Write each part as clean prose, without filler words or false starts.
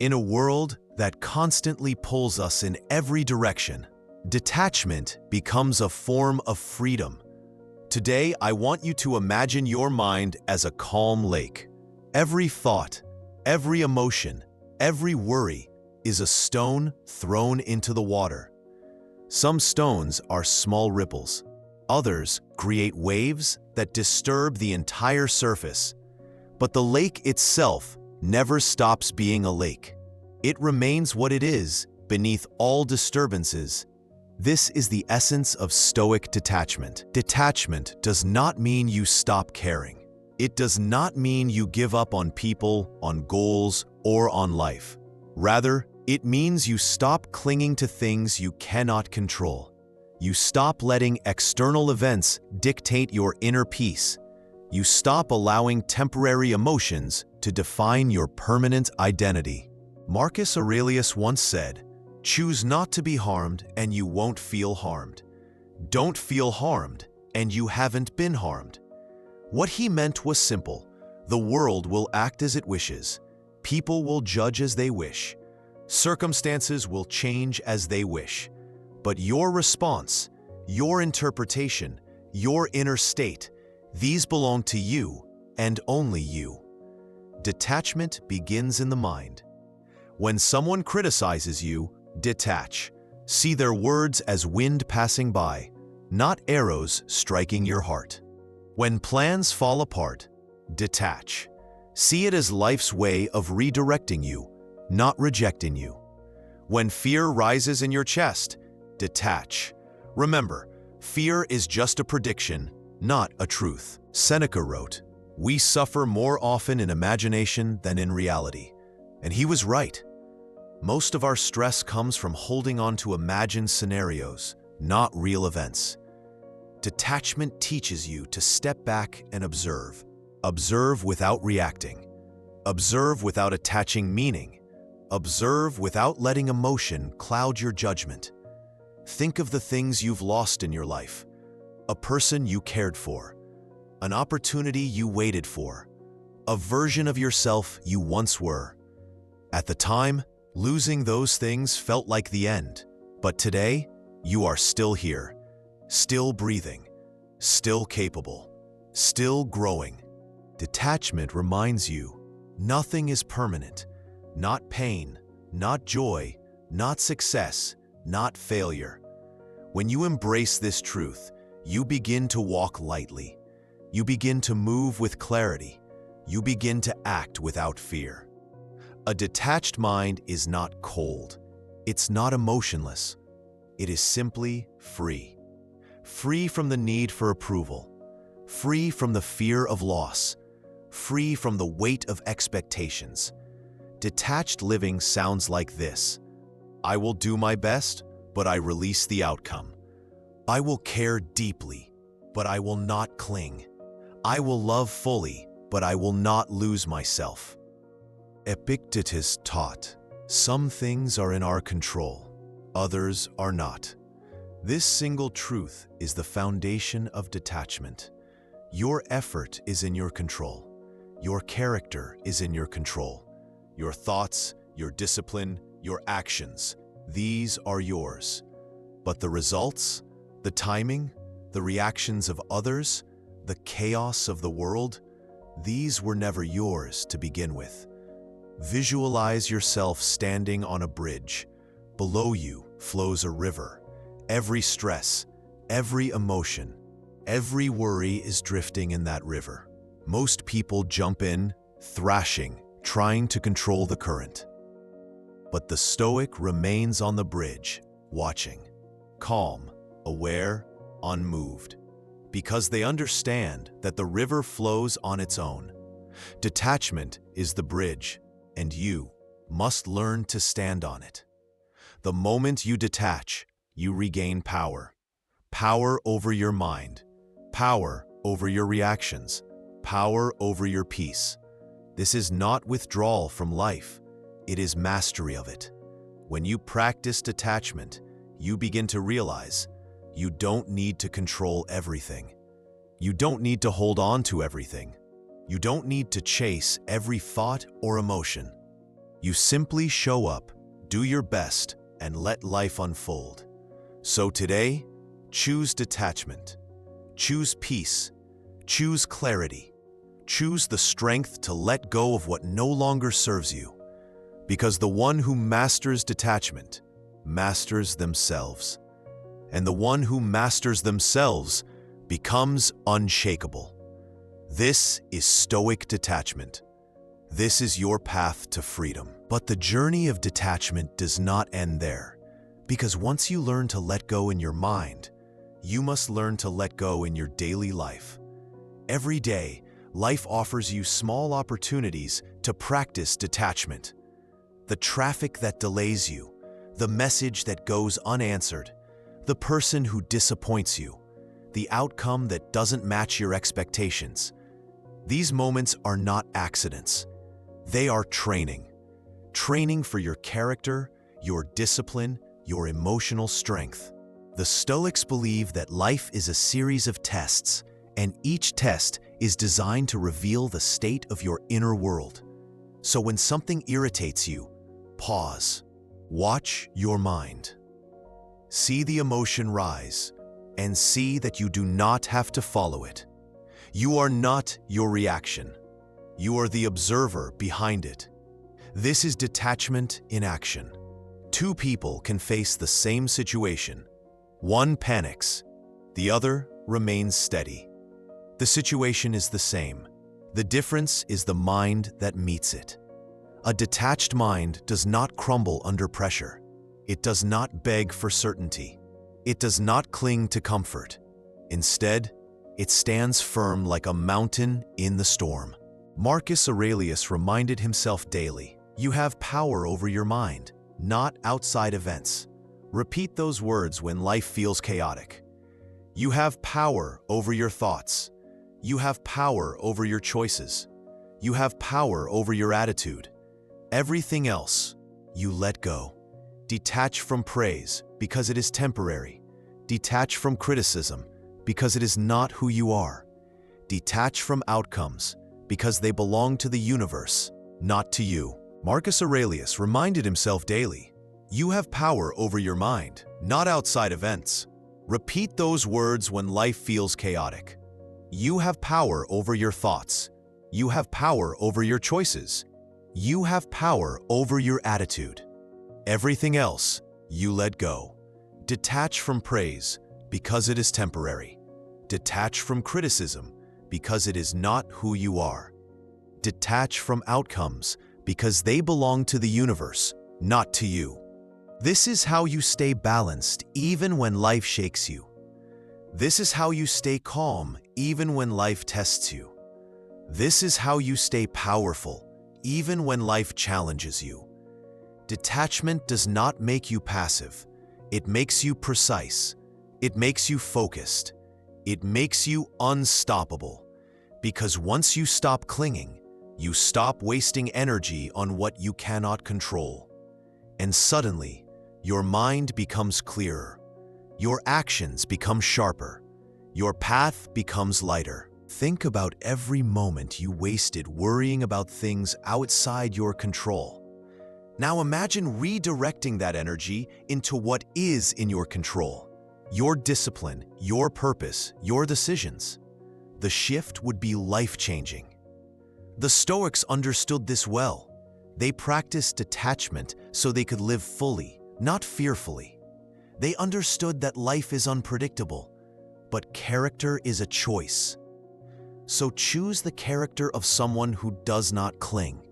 In a world that constantly pulls us in every direction, detachment becomes a form of freedom. Today, I want you to imagine your mind as a calm lake. Every thought, every emotion, every worry is a stone thrown into the water. Some stones are small ripples. Others create waves that disturb the entire surface. But the lake itself never stops being a lake. It remains what it is beneath all disturbances. This is the essence of Stoic detachment. Detachment does not mean you stop caring. It does not mean you give up on people, on goals, or on life. Rather, it means you stop clinging to things you cannot control. You stop letting external events dictate your inner peace. You stop allowing temporary emotions to define your permanent identity. Marcus Aurelius once said, "Choose not to be harmed and you won't feel harmed. Don't feel harmed and you haven't been harmed." What he meant was simple. The world will act as it wishes. People will judge as they wish. Circumstances will change as they wish. But your response, your interpretation, your inner state, these belong to you and only you. Detachment begins in the mind. When someone criticizes you, detach. See their words as wind passing by, not arrows striking your heart. When plans fall apart, detach. See it as life's way of redirecting you, not rejecting you. When fear rises in your chest, detach. Remember, fear is just a prediction, not a truth. Seneca wrote, "We suffer more often in imagination than in reality." And he was right. Most of our stress comes from holding on to imagined scenarios, not real events. Detachment teaches you to step back and observe. Observe without reacting. Observe without attaching meaning. Observe without letting emotion cloud your judgment. Think of the things you've lost in your life. A person you cared for. An opportunity you waited for. A version of yourself you once were. At the time, losing those things felt like the end. But today, you are still here. Still breathing. Still capable. Still growing. Detachment reminds you, nothing is permanent. Not pain, not joy, not success, not failure. When you embrace this truth, you begin to walk lightly. You begin to move with clarity. You begin to act without fear. A detached mind is not cold. It's not emotionless. It is simply free. Free from the need for approval. Free from the fear of loss. Free from the weight of expectations. Detached living sounds like this. I will do my best, but I release the outcome. I will care deeply, but I will not cling. I will love fully, but I will not lose myself. Epictetus taught, some things are in our control, others are not. This single truth is the foundation of detachment. Your effort is in your control. Your character is in your control. Your thoughts, your discipline, your actions, these are yours. But the results, the timing, the reactions of others, the chaos of the world, these were never yours to begin with. Visualize yourself standing on a bridge. Below you flows a river. Every stress, every emotion, every worry is drifting in that river. Most people jump in, thrashing, trying to control the current. But the Stoic remains on the bridge, watching, calm, aware, unmoved, because they understand that the river flows on its own. Detachment is the bridge, and you must learn to stand on it. The moment you detach, you regain power. Power over your mind, power over your reactions, power over your peace. This is not withdrawal from life, it is mastery of it. When you practice detachment, you begin to realize you don't need to control everything. You don't need to hold on to everything. You don't need to chase every thought or emotion. You simply show up, do your best, and let life unfold. So today, choose detachment. Choose peace. Choose clarity. Choose the strength to let go of what no longer serves you. Because the one who masters detachment masters themselves. And the one who masters themselves becomes unshakable. This is Stoic detachment. This is your path to freedom. But the journey of detachment does not end there. Because once you learn to let go in your mind, you must learn to let go in your daily life. Every day, life offers you small opportunities to practice detachment. The traffic that delays you, the message that goes unanswered, the person who disappoints you, the outcome that doesn't match your expectations. These moments are not accidents. They are training. Training for your character, your discipline, your emotional strength. The Stoics believe that life is a series of tests, and each test is designed to reveal the state of your inner world. So when something irritates you, pause. Watch your mind. See the emotion rise, and see that you do not have to follow it. You are not your reaction. You are the observer behind it. This is detachment in action. Two people can face the same situation. One panics, the other remains steady. The situation is the same. The difference is the mind that meets it. A detached mind does not crumble under pressure. It does not beg for certainty. It does not cling to comfort. Instead, it stands firm like a mountain in the storm. Marcus Aurelius reminded himself daily, "You have power over your mind, not outside events." Repeat those words when life feels chaotic. You have power over your thoughts. You have power over your choices. You have power over your attitude. Everything else, you let go. Detach from praise because it is temporary. Detach from criticism because it is not who you are. Detach from outcomes because they belong to the universe, not to you. Marcus Aurelius reminded himself daily, "You have power over your mind, not outside events." Repeat those words when life feels chaotic. You have power over your thoughts. You have power over your choices. You have power over your attitude. Everything else, you let go. Detach from praise because it is temporary. Detach from criticism because it is not who you are. Detach from outcomes because they belong to the universe, not to you. This is how you stay balanced even when life shakes you. This is how you stay calm even when life tests you. This is how you stay powerful even when life challenges you. Detachment does not make you passive. It makes you precise. It makes you focused. It makes you unstoppable. Because once you stop clinging, you stop wasting energy on what you cannot control. And suddenly, your mind becomes clearer. Your actions become sharper. Your path becomes lighter. Think about every moment you wasted worrying about things outside your control. Now imagine redirecting that energy into what is in your control. Your discipline, your purpose, your decisions. The shift would be life-changing. The Stoics understood this well. They practiced detachment so they could live fully, not fearfully. They understood that life is unpredictable, but character is a choice. So choose the character of someone who does not cling,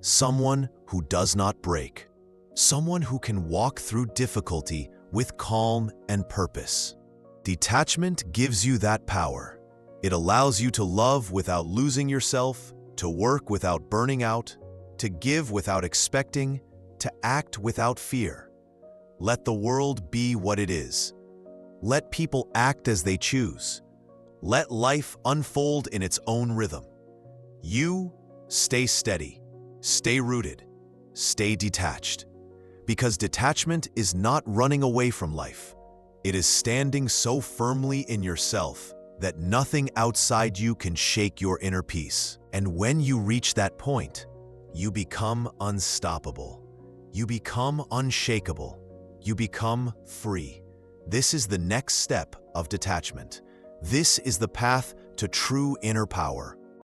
someone who does not break, someone who can walk through difficulty with calm and purpose. Detachment gives you that power. It allows you to love without losing yourself, to work without burning out, to give without expecting, to act without fear. Let the world be what it is. Let people act as they choose. Let life unfold in its own rhythm. You stay steady, stay rooted, stay detached. Because detachment is not running away from life. It is standing so firmly in yourself that nothing outside you can shake your inner peace. And when you reach that point, you become unstoppable. You become unshakable. You become free. This is the next step of detachment. This is the path to true inner power.